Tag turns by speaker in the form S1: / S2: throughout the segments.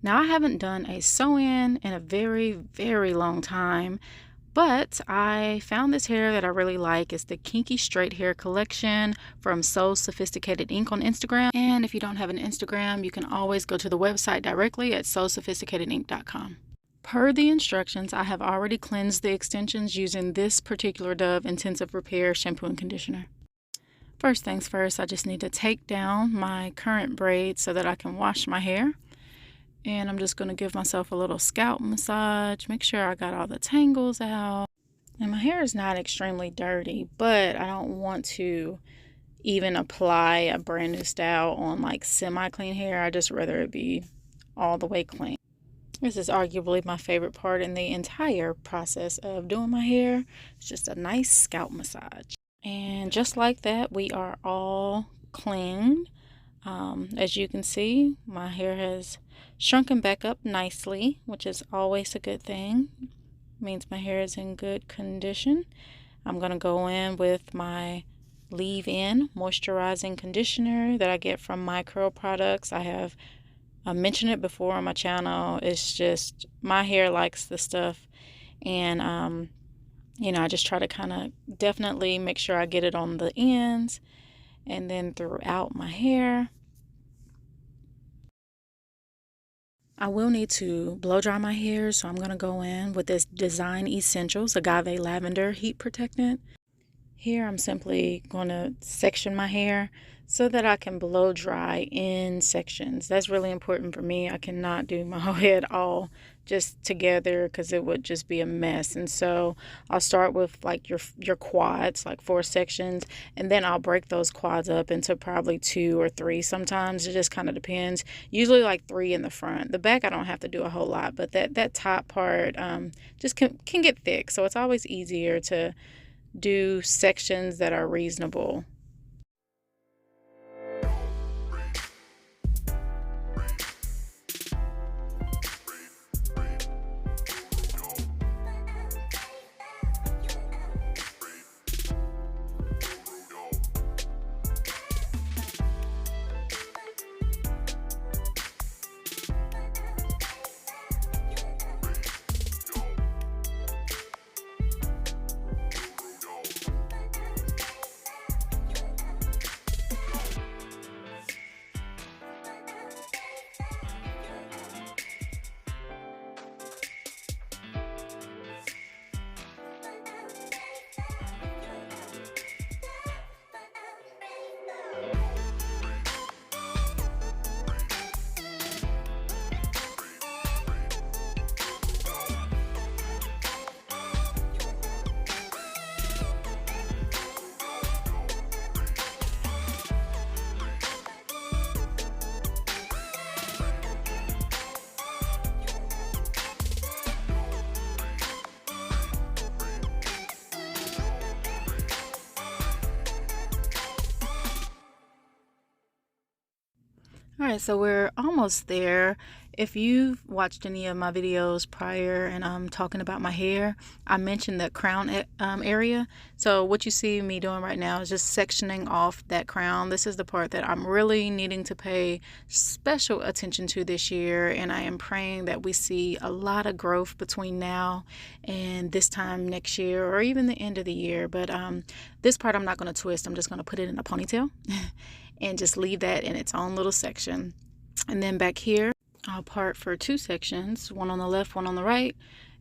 S1: Now, I haven't done a sew-in in a very, very long time, but I found this hair that I really like. It's the Kinky Straight Hair Collection from So Sophisticated Ink on Instagram. And if you don't have an Instagram, you can always go to the website directly at sosophisticatedink.com. Per the instructions, I have already cleansed the extensions using this particular Dove Intensive Repair shampoo and conditioner. First things first, I just need to take down my current braids so that I can wash my hair. And I'm just going to give myself a little scalp massage, make sure I got all the tangles out. And my hair is not extremely dirty, but I don't want to even apply a brand new style on like semi-clean hair. I just rather it be all the way clean. This is arguably my favorite part in the entire process of doing my hair. It's just a nice scalp massage. And just like that, we are all cleaned. As you can see, my hair has shrunken back up nicely, which is always a good thing. Means my hair is in good condition. I'm going to go in with my leave-in moisturizing conditioner that I get from My Curl Products. I mentioned it before on my channel. It's just, my hair likes the stuff. And, I just try to kind of definitely make sure I get it on the ends and then throughout my hair. I will need to blow dry my hair, so I'm going to go in with this Design Essentials Agave Lavender Heat Protectant. Here I'm simply going to section my hair so that I can blow dry in sections. That's really important for me. I cannot do my whole head all just together because it would just be a mess. And so I'll start with like your quads, like 4 sections, and then I'll break those quads up into probably 2 or 3 sometimes. It just kind of depends. Usually like 3 in the front. The back I don't have to do a whole lot, but that top part just can get thick. So it's always easier to do sections that are reasonable. All right, so we're almost there. If you've watched any of my videos prior and I'm talking about my hair, I mentioned the crown area. So what you see me doing right now is just sectioning off that crown. This is the part that I'm really needing to pay special attention to this year, and I am praying that we see a lot of growth between now and this time next year, or even the end of the year. But this part I'm not going to twist. I'm just going to put it in a ponytail and just leave that in its own little section. And then back here, I'll part for 2 sections, one on the left, one on the right.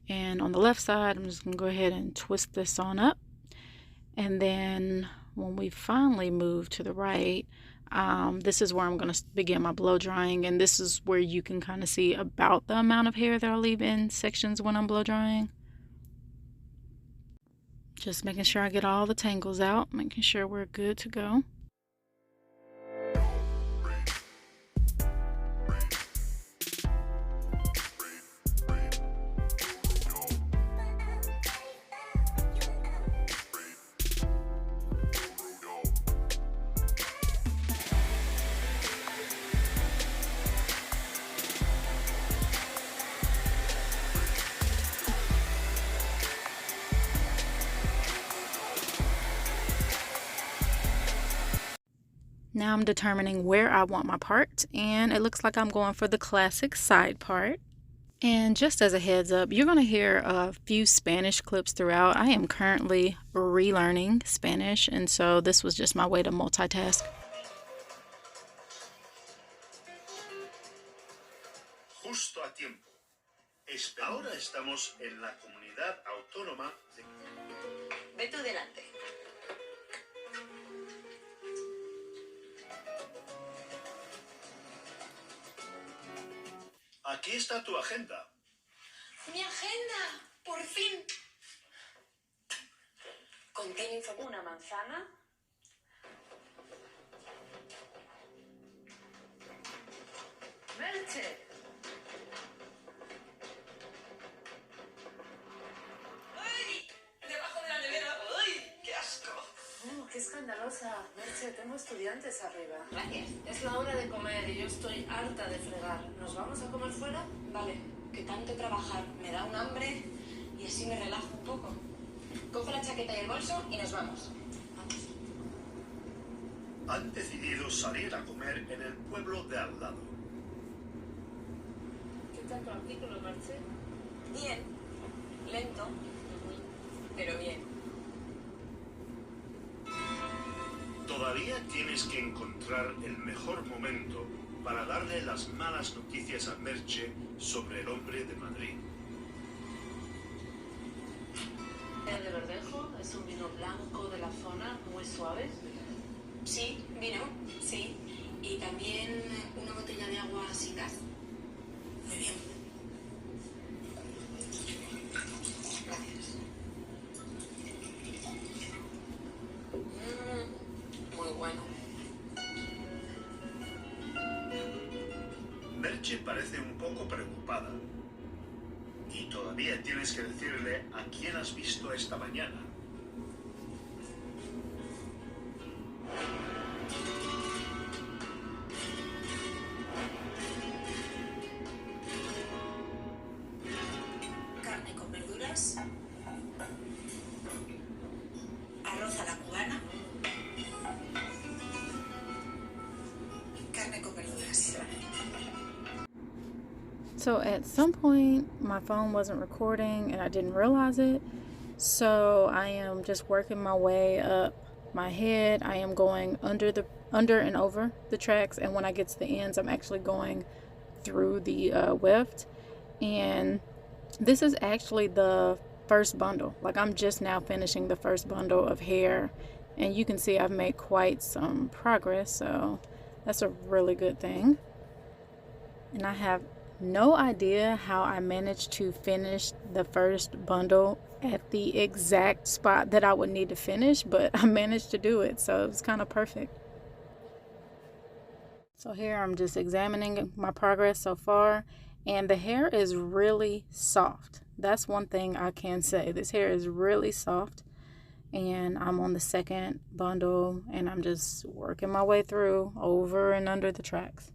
S1: And on the left side, I'm just going to go ahead and twist this on up. And then when we finally move to the right, this is where I'm going to begin my blow drying. And this is where you can kind of see about the amount of hair that I'll leave in sections when I'm blow drying. Just making sure I get all the tangles out, making sure we're good to go. Now I'm determining where I want my part, and it looks like I'm going for the classic side part. And just as a heads up, you're going to hear a few Spanish clips throughout. I am currently relearning Spanish, and so this was just my way to multitask.
S2: Justo a tiempo. Ahora estamos en la comunidad autónoma de...
S3: Ve tú delante.
S2: Aquí está tu agenda.
S3: ¡Mi agenda! ¡Por fin! Contiene una manzana. ¡Merche! ¡Ay! ¡Debajo de la nevera! ¡Ay! ¡Qué asco!
S4: ¡Qué escandalosa! Merche, tengo estudiantes arriba.
S3: Gracias.
S4: Es la hora de comer y yo estoy harta de fregar. ¿Nos vamos a comer fuera?
S3: Vale, que tanto trabajar me da un hambre y así me relajo un poco. Cojo la chaqueta y el bolso y nos vamos. Vamos.
S2: Han decidido salir a comer en el pueblo de al lado.
S4: ¿Qué tal tu artículo, Merche?
S3: Bien. Lento. Pero bien.
S2: Todavía tienes que encontrar el mejor momento para darle las malas noticias a Merche sobre el hombre de Madrid.
S4: De Verdejo es un vino blanco de la zona, muy suave.
S3: Sí, vino, sí. Y también una botella de agua sin gas. Muy bien. Gracias. Muy bueno.
S2: Merche parece un poco preocupada. Y todavía tienes que decirle a quién has visto esta mañana.
S3: Carne con verduras. Arroz a la cubana. Carne con verduras.
S1: So at some point my phone wasn't recording and I didn't realize it. So I am just working my way up my head. I am going under and over the tracks, and when I get to the ends I'm actually going through the weft. And this is actually the first bundle. Like, I'm just now finishing the first bundle of hair, and you can see I've made quite some progress, so that's a really good thing. And I have no idea how I managed to finish the first bundle at the exact spot that I would need to finish, but I managed to do it, so it was kind of perfect. So here I'm just examining my progress so far, and the hair is really soft. That's one thing I can say. This hair is really soft, and I'm on the second bundle, and I'm just working my way through over and under the tracks.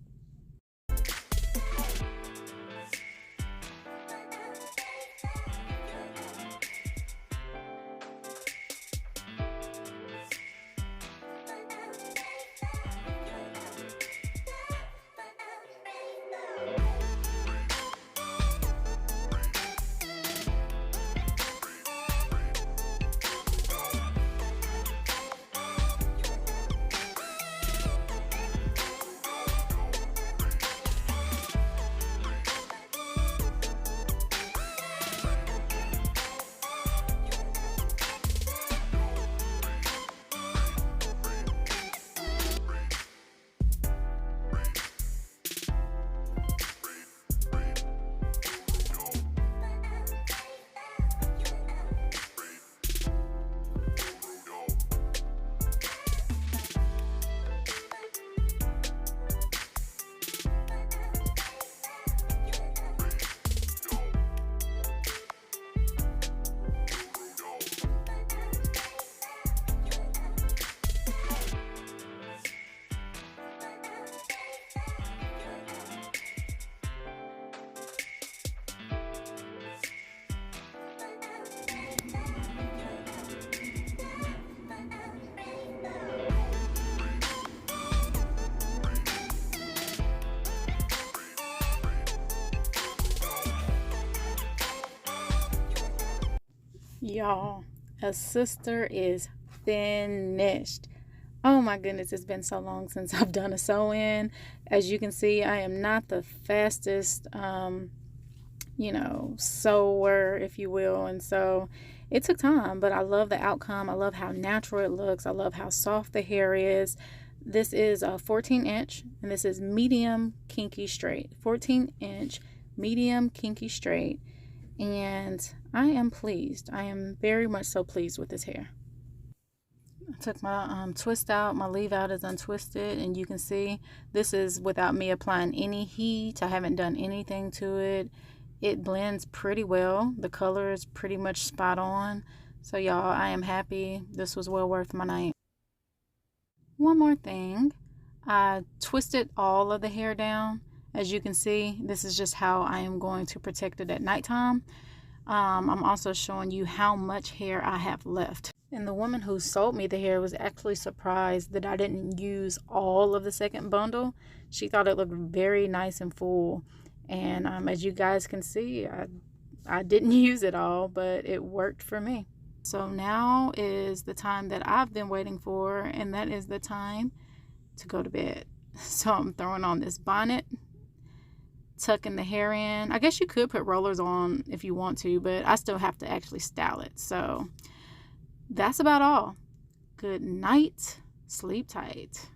S1: Y'all, a sister is finished. Oh my goodness, it's been so long since I've done a sew-in. As you can see, I am not the fastest, sewer, if you will. And so it took time, but I love the outcome. I love how natural it looks. I love how soft the hair is. This is a 14-inch, and this is medium kinky straight. 14-inch, medium kinky straight. And I am pleased. I am very much so pleased with this hair. I took my twist out. My leave out is untwisted, and you can see this is without me applying any heat. I haven't done anything to it. It blends pretty well. The color is pretty much spot on. So y'all, I am happy. This was well worth my night. One more thing. I twisted all of the hair down. As you can see, this is just how I am going to protect it at nighttime. I'm also showing you how much hair I have left. And the woman who sold me the hair was actually surprised that I didn't use all of the second bundle. She thought it looked very nice and full. And as you guys can see, I didn't use it all, but it worked for me. So now is the time that I've been waiting for, and that is the time to go to bed. So I'm throwing on this bonnet, tucking the hair in. I guess you could put rollers on if you want to, but I still have to actually style it. So that's about all. Good night. Sleep tight.